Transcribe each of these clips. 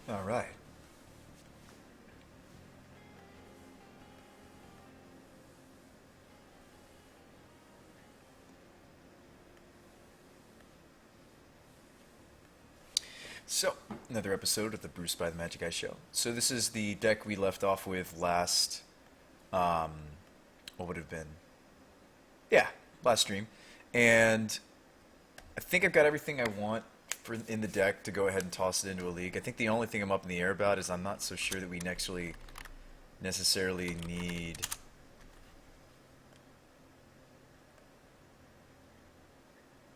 All right. So, another episode of the Bruce by the Magic Guy show. So this is the deck we left off with last, um, what would it have been? Yeah, last stream. And I think I've got everything I want for in the deck to go ahead and toss it into a league. I think the only thing I'm up in the air about is I'm not so sure that we actually necessarily need.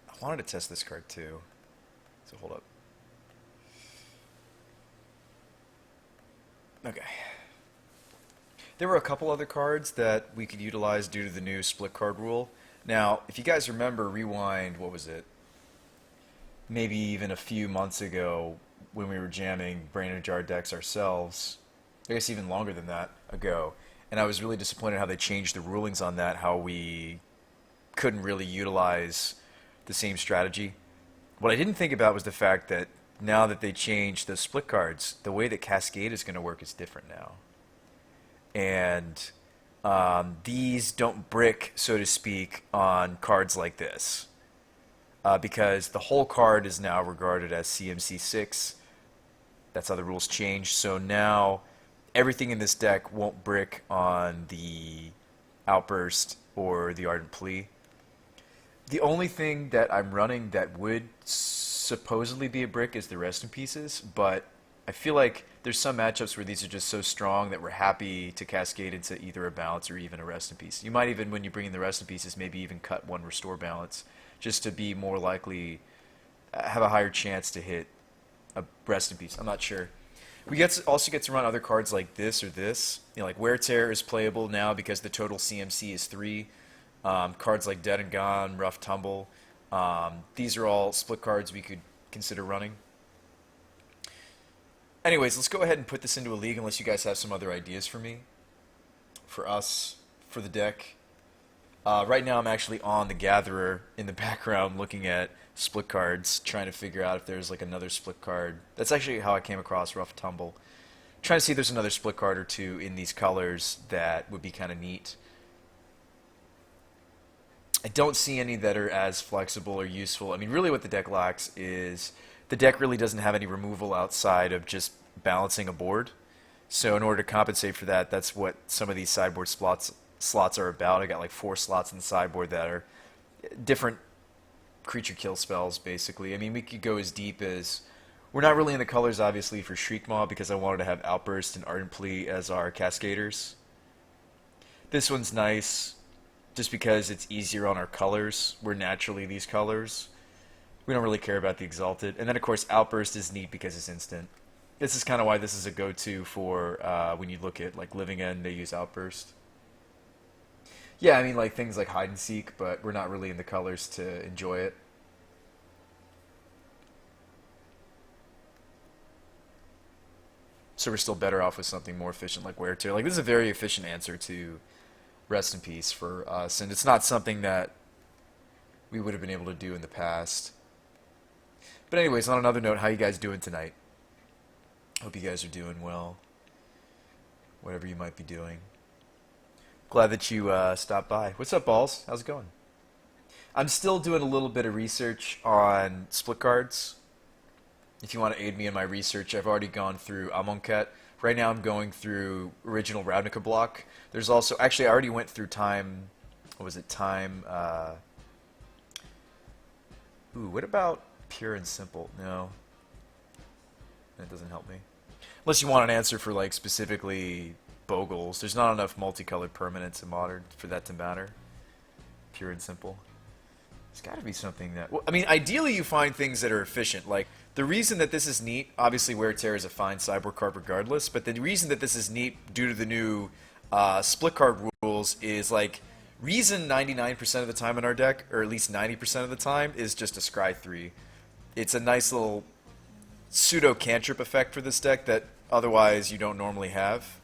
I wanted to test this card too. So hold up. Okay. There were a couple other cards that we could utilize due to the new split card rule. Now, if you guys remember, rewind, what was it? Maybe even a few months ago when we were jamming Brain in a Jar decks ourselves. I guess even longer than that ago. And I was really disappointed how they changed the rulings on that, how we couldn't really utilize the same strategy. What I didn't think about was the fact that now that they changed the split cards, the way that Cascade is going to work is different now. And these don't brick, so to speak, on cards like this. Because the whole card is now regarded as CMC6. That's how the rules changed. So now everything in this deck won't brick on the Outburst or the Ardent Plea. The only thing that I'm running that would supposedly be a brick is the Rest in Pieces, but I feel like there's some matchups where these are just so strong that we're happy to cascade into either a balance or even a Rest in Peace. You might even, when you bring in the Rest in Pieces, maybe even cut one Restore Balance just to be more likely, have a higher chance to hit a Rest in Peace. I'm not sure. Also get to run other cards like this or this. You know, like Wear Tear is playable now because the total CMC is 3. Cards like Dead and Gone, Rough Tumble. These are all split cards we could consider running. Anyways, let's go ahead and put this into a league unless you guys have some other ideas for me. For us, for the deck. Right now I'm actually on the Gatherer in the background looking at split cards, trying to figure out if there's like another split card. That's actually how I came across Rough Tumble. Trying to see if there's another split card or two in these colors that would be kind of neat. I don't see any that are as flexible or useful. I mean, really what the deck lacks is the deck really doesn't have any removal outside of just balancing a board. So in order to compensate for that, that's what some of these sideboard slots are about. I got like 4 slots in the sideboard that are different creature kill spells, basically. I mean, we could go as deep as... We're not really in the colors, obviously, for Shriekmaw because I wanted to have Outburst and Ardent Plea as our Cascaders. This one's nice just because it's easier on our colors. We're naturally these colors. We don't really care about the Exalted. And then, of course, Outburst is neat because it's instant. This is kind of why this is a go-to for when you look at like Living End, they use Outburst. Yeah, I mean, like things like Hide and Seek, but we're not really in the colors to enjoy it. So we're still better off with something more efficient like Wear Tear. Like, this is a very efficient answer to Rest in Peace for us, and it's not something that we would have been able to do in the past. But anyways, on another note, how you guys doing tonight? Hope you guys are doing well, whatever you might be doing. Glad that you stopped by. What's up, Balls? How's it going? I'm still doing a little bit of research on split cards. If you want to aid me in my research, I've already gone through Amonkhet. Right now I'm going through original Ravnica block. There's also, actually I already went through Time, what was it, Time, what about Pure and Simple? No, that doesn't help me. Unless you want an answer for like specifically Bogles. There's not enough multicolored permanents in Modern for that to matter. Pure and Simple. There's got to be something that... Well, I mean, ideally you find things that are efficient. Like, the reason that this is neat, obviously Wear Tear is a fine sideboard card regardless, but the reason that this is neat due to the new split card rules is, like, reason 99% of the time in our deck, or at least 90% of the time, is just a Scry 3. It's a nice little pseudo-cantrip effect for this deck that otherwise you don't normally have.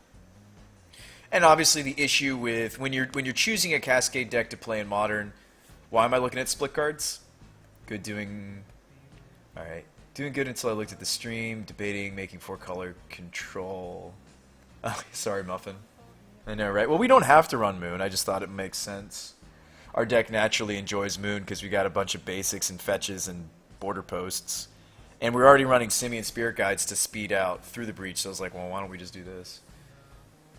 And obviously the issue with when you're choosing a Cascade deck to play in Modern, why am I looking at split cards? Good doing... Alright. Doing good until I looked at the stream, debating making 4-color control. Oh, sorry, Muffin. I know, right? Well, we don't have to run Moon. I just thought it makes sense. Our deck naturally enjoys Moon because we got a bunch of basics and fetches and border posts. And we're already running Simian Spirit Guides to speed out through the breach, so I was like, well, why don't we just do this?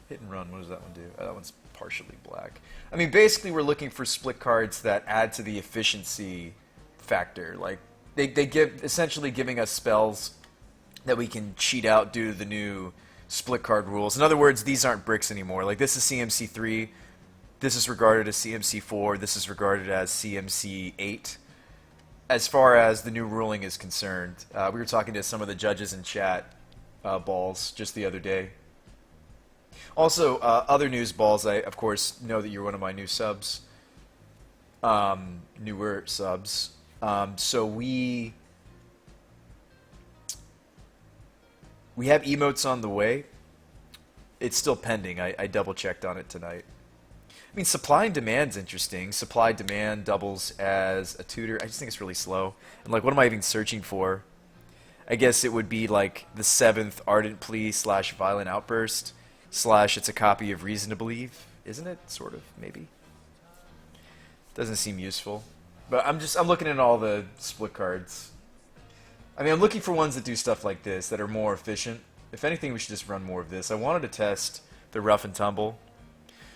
Hit and run, what does that one do? Oh, that one's partially black. I mean, basically we're looking for split cards that add to the efficiency factor. Like, they give essentially giving us spells that we can cheat out due to the new split card rules. In other words, these aren't bricks anymore. Like, this is CMC 3, this is regarded as CMC 4, this is regarded as CMC 8. As far as the new ruling is concerned, we were talking to some of the judges in chat, Balls, just the other day. Also, other news, Balls, I, of course, know that you're one of my new subs. Newer subs. So we have emotes on the way. It's still pending. I double-checked on it tonight. I mean, supply and demand's interesting. Supply demand doubles as a tutor. I just think it's really slow. And like, what am I even searching for? I guess it would be like the 7th Ardent Plea / Violent Outburst / it's a copy of Reason to Believe, isn't it? Sort of, maybe. Doesn't seem useful. But I'm looking at all the split cards. I mean, I'm looking for ones that do stuff like this, that are more efficient. If anything, we should just run more of this. I wanted to test the Rough and Tumble.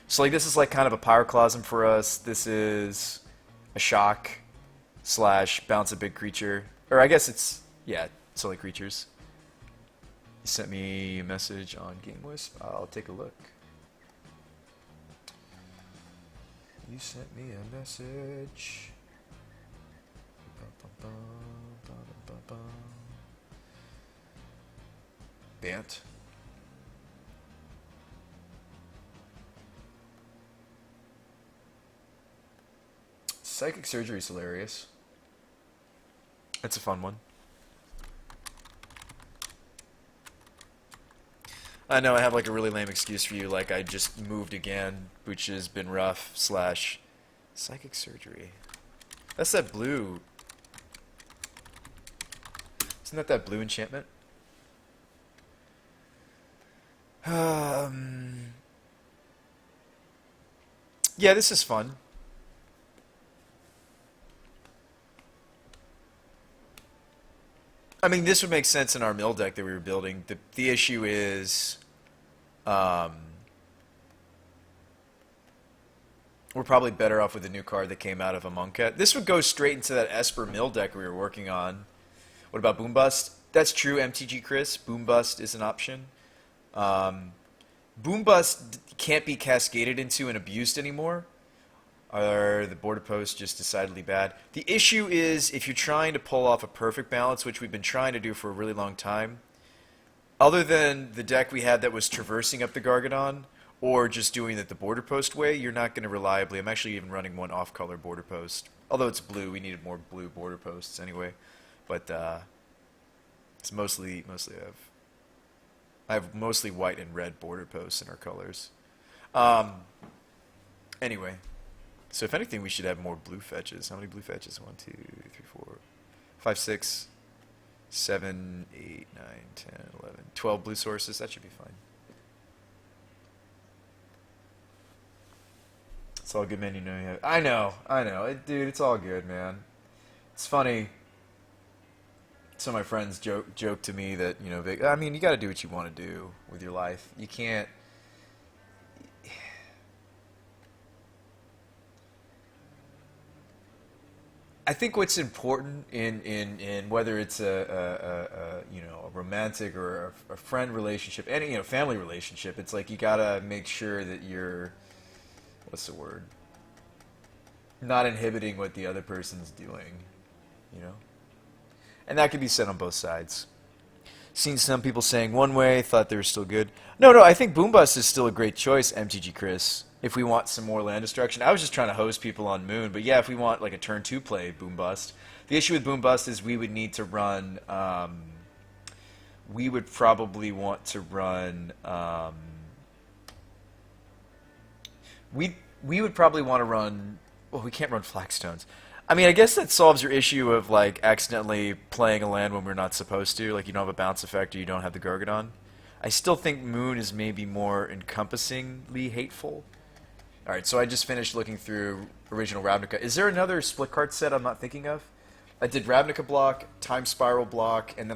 So like, this is like kind of a Pyroclasm for us. This is a Shock / Bounce a Big Creature. Or I guess it's, yeah, it's only creatures. You sent me a message on GameWisp. I'll take a look. You sent me a message. Bant. Psychic Surgery is hilarious. That's a fun one. I know I have like a really lame excuse for you, like I just moved again, which has been rough / Psychic Surgery. That's that blue. Isn't that blue enchantment? Yeah, this is fun. I mean, this would make sense in our mill deck that we were building. The issue is, we're probably better off with the new card that came out of Amonkhet. This would go straight into that Esper mill deck we were working on. What about Boom Bust? That's true, MTG Chris. Boom Bust is an option. Boom Bust can't be cascaded into and abused anymore. Are the border posts just decidedly bad? The issue is if you're trying to pull off a perfect balance, which we've been trying to do for a really long time, other than the deck we had that was traversing up the Gargadon, or just doing it the border post way, you're not going to reliably. I'm actually even running one off-color border post. Although it's blue, we needed more blue border posts anyway. But it's mostly I have mostly white and red border posts in our colors. Anyway. So if anything, we should have more blue fetches. How many blue fetches? 1, 2, 3, 4, 5, 6, 7, 8, 9, 10, 11, 12 blue sources. That should be fine. It's all good, man. You know you have. I know. Dude, it's all good, man. It's funny. Some of my friends joke to me that, you know, I mean, you got to do what you want to do with your life. You can't. I think what's important in whether it's a you know, a romantic or a friend relationship, any, you know, family relationship, it's like you gotta make sure that you're, what's the word, not inhibiting what the other person's doing, you know, and that can be said on both sides. Seen some people saying one way, thought they were still good. No, I think Boom Bust is still a great choice, MTG Chris. If we want some more land destruction. I was just trying to hose people on Moon, but yeah, if we want like a turn 2 play Boom Bust. The issue with Boom Bust is we would need to run, we would probably want to run, we would probably want to run, well, we can't run Flagstones. I mean, I guess that solves your issue of like accidentally playing a land when we're not supposed to. Like you don't have a bounce effect or you don't have the Gargadon. I still think Moon is maybe more encompassingly hateful. All right, so I just finished looking through original Ravnica. Is there another split card set I'm not thinking of? I did Ravnica block, Time Spiral block, and then I